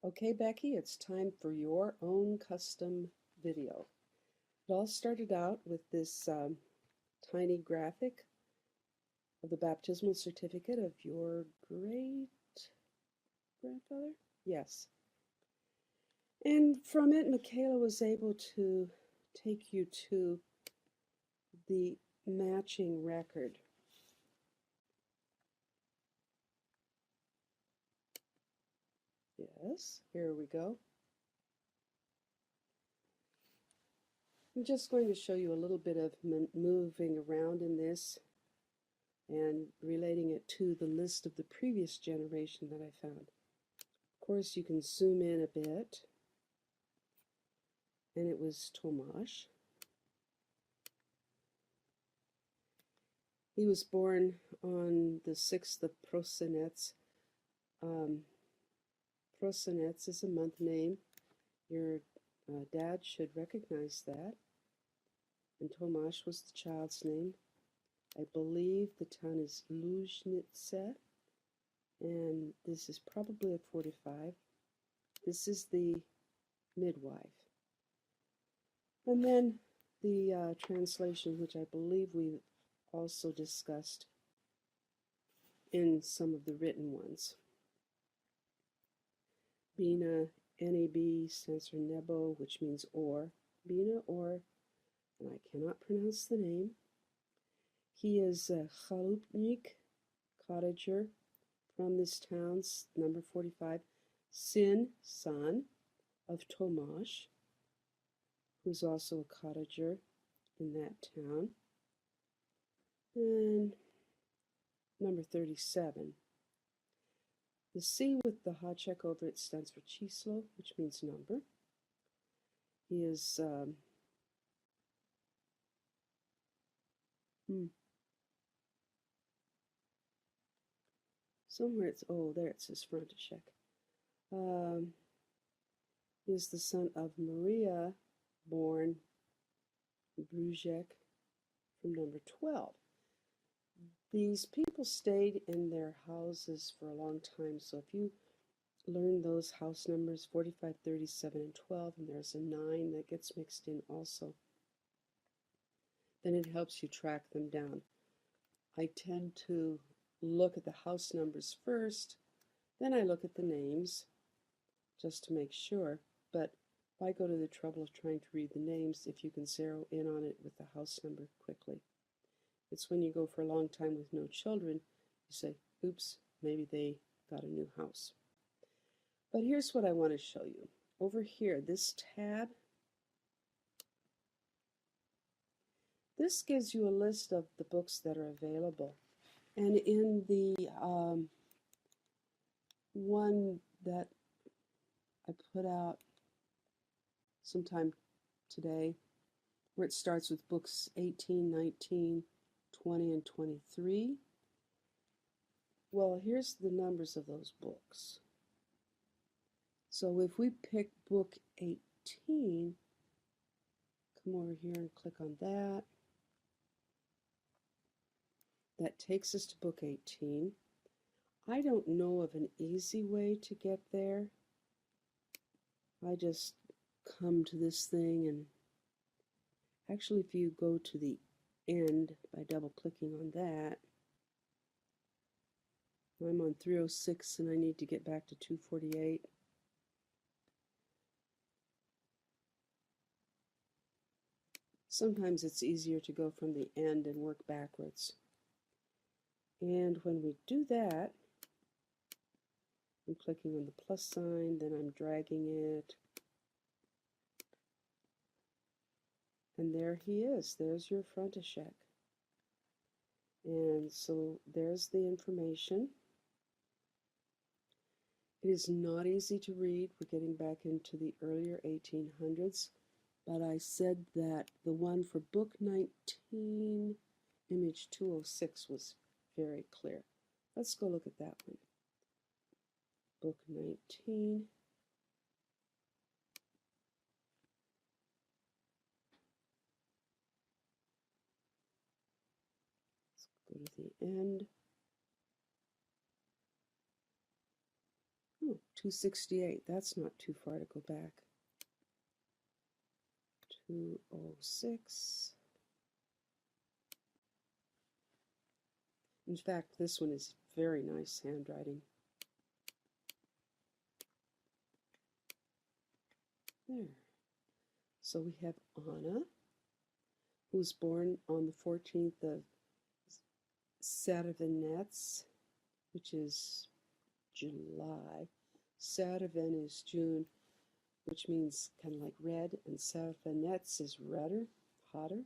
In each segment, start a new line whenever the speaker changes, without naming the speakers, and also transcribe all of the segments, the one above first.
Okay, Becky, it's time for your own custom video. It all started out with this tiny graphic of the baptismal certificate of your great grandfather? Yes. And from it, Michaela was able to take you to the matching record. Yes, here we go. I'm just going to show you a little bit of moving around in this and relating it to the list of the previous generation that I found. Of course, you can zoom in a bit, and it was Tomasz. He was born on the 6th of Prosinec. Prosinec is a month name. Your dad should recognize that. And Tomasz was the child's name. I believe the town is Lužnice, and this is probably a 45. This is the midwife. And then the translation, which I believe we also discussed in some of the written ones. Bina, N-A-B, stands for nebo, which means or. Bina or, and I cannot pronounce the name. He is a chalupnik, cottager, from this town, number 45. Sin, son of Tomasz, who's also a cottager in that town. And number 37. The C with the hot check over it stands for číslo, which means number. He is somewhere it's, oh, there it says František. He is the son of Maria, born Brujek, from number 12. These people stayed in their houses for a long time, so if you learn those house numbers, 45, 37, and 12, and there's a 9 that gets mixed in also, then it helps you track them down. I tend to look at the house numbers first, then I look at the names, just to make sure, but why go to the trouble of trying to read the names if you can zero in on it with the house number quickly? It's when you go for a long time with no children, you say, oops, maybe they got a new house. But here's what I want to show you. Over here, this tab, this gives you a list of the books that are available. And in the one that I put out sometime today, where it starts with books 18, 19, 20, and 23. Well, here's the numbers of those books. So if we pick book 18, come over here and click on that. That takes us to book 18. I don't know of an easy way to get there. I just come to this thing, and actually if you go to the end by double clicking on that, I'm on 306 and I need to get back to 248. Sometimes it's easier to go from the end and work backwards. And when we do that, I'm clicking on the plus sign, then I'm dragging it. And there he is. There's your František. And so there's the information. It is not easy to read. We're getting back into the earlier 1800s. But I said that the one for book 19, image 206, was very clear. Let's go look at that one. Book 19. Let's go to the end. Oh, 268. That's not too far to go back. 206. In fact, this one is very nice handwriting. There. So we have Anna, who's born on the 14th of Cervenets, which is July. Cerven is June, which means kind of like red, and Cervenets is redder, hotter.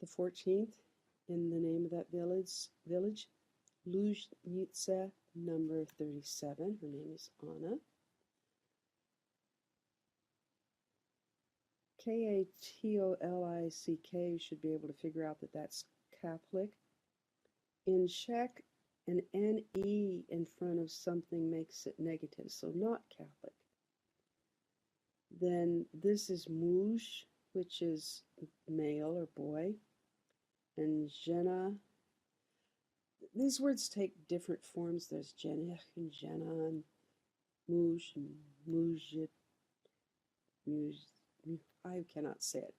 The 14th in the name of that village, Lujnica, number 37. Her name is Anna. Katolick, you should be able to figure out that that's Catholic. In Czech, an NE in front of something makes it negative, so not Catholic. Then this is muž, which is male or boy, and žena. These words take different forms. There's ženich and žena, and muž and mužit, I cannot say it.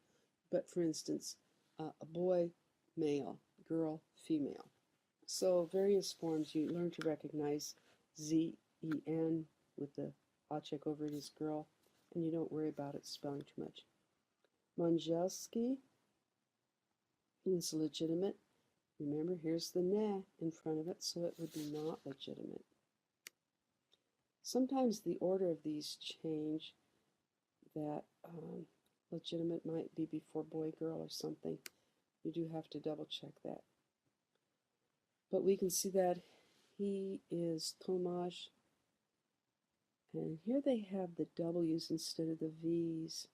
But for instance, a boy, male, girl, female. So various forms you learn to recognize. Z-E-N with the object over it is girl, and you don't worry about it spelling too much. Manželský means legitimate. Remember, here's the ne in front of it, so it would be not legitimate. Sometimes the order of these change, that legitimate might be before boy, girl, or something. You do have to double check that. But we can see that he is Tomáš, and here they have the W's instead of the V's,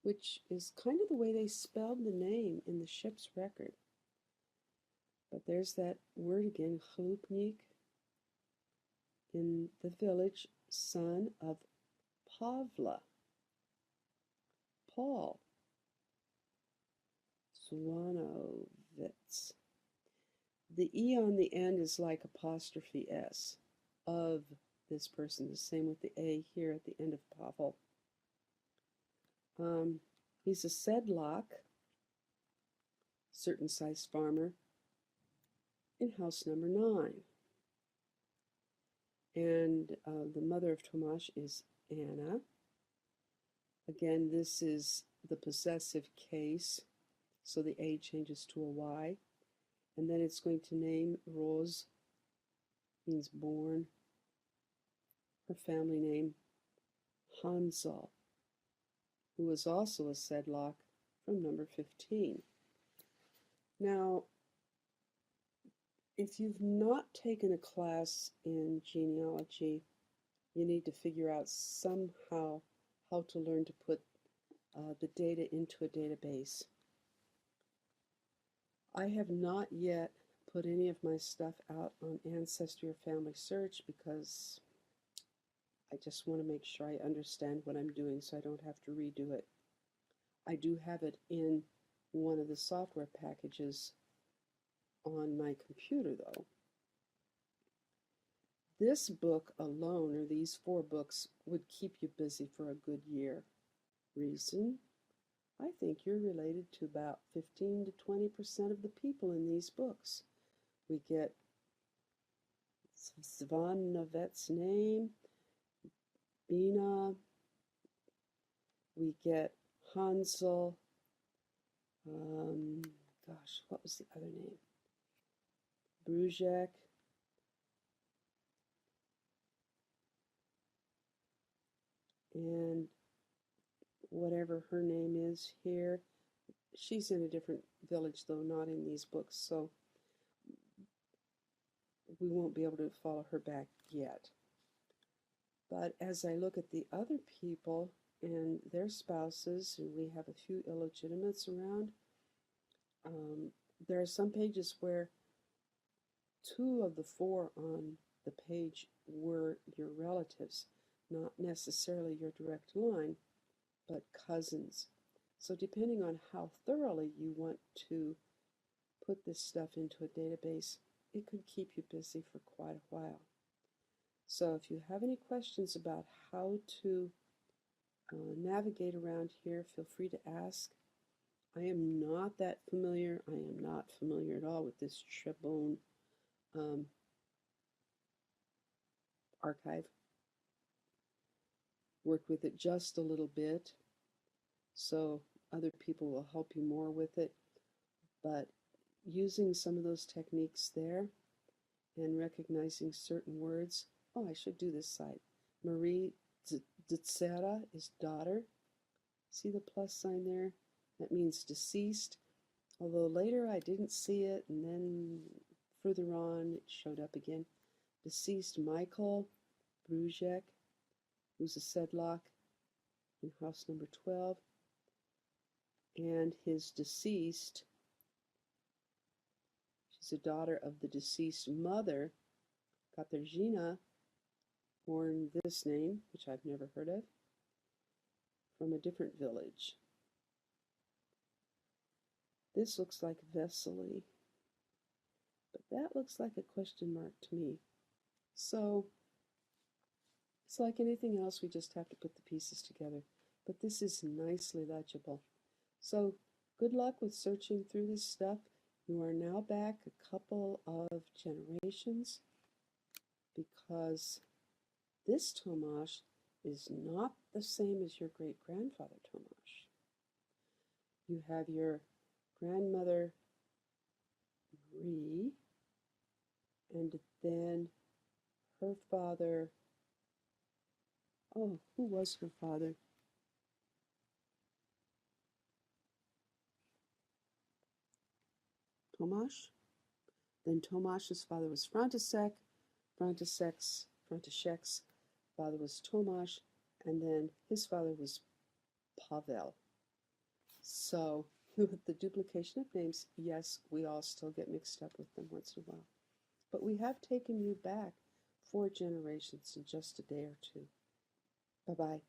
which is kind of the way they spelled the name in the ship's record. But there's that word again, chlupník, in the village, son of Pavla, Paul Zwanovitz. The E on the end is like apostrophe S, of this person. The same with the A here at the end of Pavel. He's a sedlak, certain size farmer, in house number 9. And the mother of Tomáš is Anna. Again, this is the possessive case, so the A changes to a Y. And then it's going to name Rose, means born. Her family name, Hansel, who was also a sedlak from number 15. Now, if you've not taken a class in genealogy, you need to figure out somehow how to learn to put the data into a database. I have not yet put any of my stuff out on Ancestry or Family Search because I just want to make sure I understand what I'm doing so I don't have to redo it. I do have it in one of the software packages on my computer, though. This book alone, or these 4 books, would keep you busy for a good year. Reason? I think you're related to about 15 to 20% of the people in these books. We get Zvanovet's name, Bina, we get Hansel, gosh, what was the other name? Brujek, and whatever her name is here. She's in a different village, though, not in these books, so we won't be able to follow her back yet. But as I look at the other people and their spouses, and we have a few illegitimates around, there are some pages where 2 of the 4 on the page were your relatives, not necessarily your direct line, but cousins. So depending on how thoroughly you want to put this stuff into a database, it could keep you busy for quite a while. So if you have any questions about how to navigate around here, feel free to ask. I am not that familiar. I am not familiar at all with this Trebon archive. Worked with it just a little bit, so other people will help you more with it. But using some of those techniques there and recognizing certain words. Oh, I should do this side. Marie Dzera is daughter. See the plus sign there? That means deceased. Although later I didn't see it, and then further on it showed up again. Deceased Michael Brujek, who's a Sedlock in house number 12. And his deceased, she's a daughter of the deceased mother, Katarzyna, born this name, which I've never heard of, from a different village. This looks like Vesely, but that looks like a question mark to me. So it's like anything else, we just have to put the pieces together. But this is nicely legible. So good luck with searching through this stuff. You are now back a couple of generations because this Tomasz is not the same as your great-grandfather Tomasz. You have your grandmother Marie, and then her father, oh, who was her father? Tomasz? Then Tomasz's father was František, František's father was Tomasz, and then his father was Pavel. So with the duplication of names, yes, we all still get mixed up with them once in a while. But we have taken you back 4 generations in just a day or two. Bye-bye.